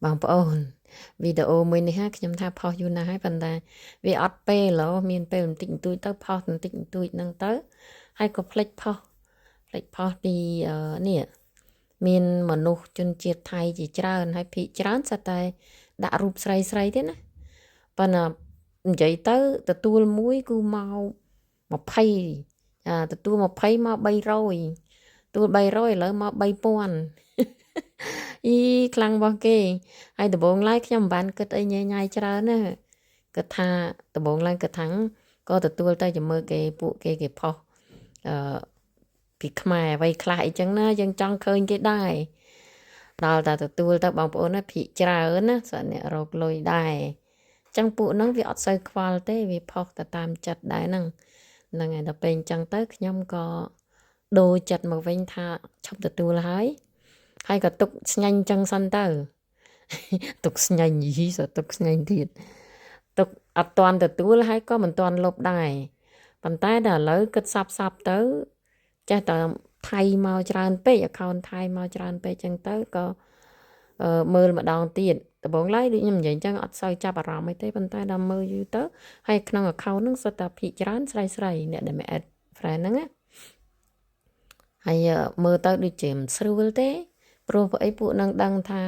bằng ổn video mình đi haខ្ញុំថាផុសយូរណាស់ហើយប៉ុន្តែវាអត់ពេលឡូមានពេលបន្តិចបន្តួចទៅផុសបន្តិចបន្តួចហ្នឹងទៅហើយក៏ភ្លេចផុសពីនេះមានមនុស្សជនជាតិថៃជាច្រើនហើយភាគច្រើនសតែដាក់រូបស្រីទេណាប៉ុន្តែនិយាយទៅទទួលមួយគឺមក20ទទួល20មក300ទទួល300ឥឡូវមក3000អីខ្លាំងរបស់គេហើយដំបងឡើយខ្ញុំមិនបានគិតអីញ៉ៃច្រើនណាគិតថាដំបងឡើយគិតថាក៏ទទួលទៅចាំមើលគេពួកគេផុសពីខ្មែរអ្វីខ្លះអីចឹងណាយើងចង់ឃើញគេដែរដល់តែទទួលទៅបងប្អូនណាភាគច្រើនណាស្អាតអ្នករកលុយដែរចឹងពួកហ្នឹងវាអត់សូវខ្វល់ទេវាផុសទៅតាមចិត្តដែរហ្នឹងហើយដល់ពេលអញ្ចឹងទៅខ្ញុំក៏ដូរចិត្តមកវិញថាឈប់ទទួលហើយក៏ទុកស្ញាញ់ចឹងសិនទៅទុកស្ញាញ់ទុកស្ញាញ់ទៀតទុកអត់តាន់ទទួលហើយក៏មិនតាន់លុបដែរប៉ុន្តែដល់ឥឡូវគិតសាប់ទៅចេះតែថៃមកច្រើនពេក account ថៃមកច្រើនពេកចឹងទៅក៏មើលម្ដងទៀតដំបងឡើយដូចខ្ញុំនិយាយអញ្ចឹងអត់សូវចាប់អារម្មណ៍អីទេប៉ុន្តែដល់មើលយូរទៅហើយក្នុង account ហ្នឹងសុទ្ធតែភាគច្រើនស្រីអ្នកដែលមក add friend ហ្នឹងណាហើយមើលទៅដូចជាមិនស្រួលទេព្រោះពួកនឹងដឹងថា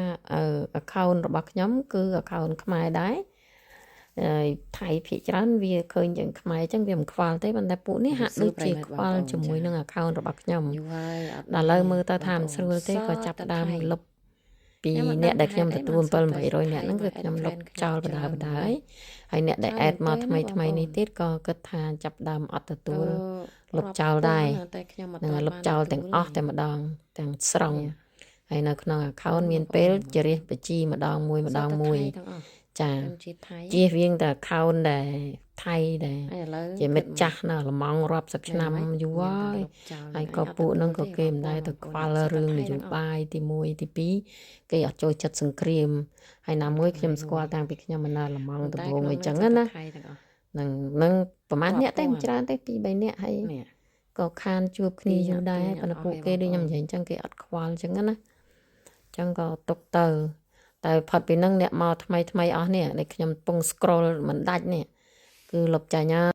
account របស់ខ្ញុំគឺ account ខ្មែរដែរថៃភាគច្រើនវាឃើញយ៉ាងខ្មែរអញ្ចឹងវាមិនខ្វល់ទេប៉ុន្តែពួកនេះហាក់ដូចជាខ្វល់ជាមួយនឹង account របស់ខ្ញុំដល់ឥឡូវមើលទៅថាមិនស្រួលទេក៏ចាប់ដើមលុបពីអ្នកដែលខ្ញុំទទួល7800អ្នកហ្នឹងគឺខ្ញុំលុបចោលបណ្ដើហើយអ្នកដែល add មកថ្មីនេះទៀតក៏គិតថាចាប់ដើមអត់ទទួលលុបចោលដែរនឹងលុបចោលទាំងអស់តែម្ដងទាំងស្រុងហើយនៅក្នុង account មានពេលចរិះបជីម្ដងមួយចាជៀសវាងតែ account ដែលថៃដែលជាមិត្តចាស់ណាល្មងរាប់សិបឆ្នាំយូរហើយក៏ពួកហ្នឹងក៏គេមិនដែរទៅខ្វល់រឿងនយោបាយទី1ទី2គេអត់ចូលចិត្តសង្គ្រាមហើយណាមួយខ្ញុំស្គាល់តាំងពីខ្ញុំមិនណាល្មងដំបូងអញ្ចឹងណានឹងប្រហែលអ្នកទេមិនច្រើនទេ2 3នាក់ហើយក៏ខានជួបគ្នាយូរដែរប៉ុន្តែពួកគេដូចខ្ញុំនិយាយអញ្ចឹងគេអត់ខ្វល់អញ្ចឹងណាអញ្ចឹងក៏ទុកទៅតែផុតពីហ្នឹងអ្នកមកថ្មីអស់នេះដែលខ្ញុំពង scroll មិនដាច់នេះគឺលុបចាញ់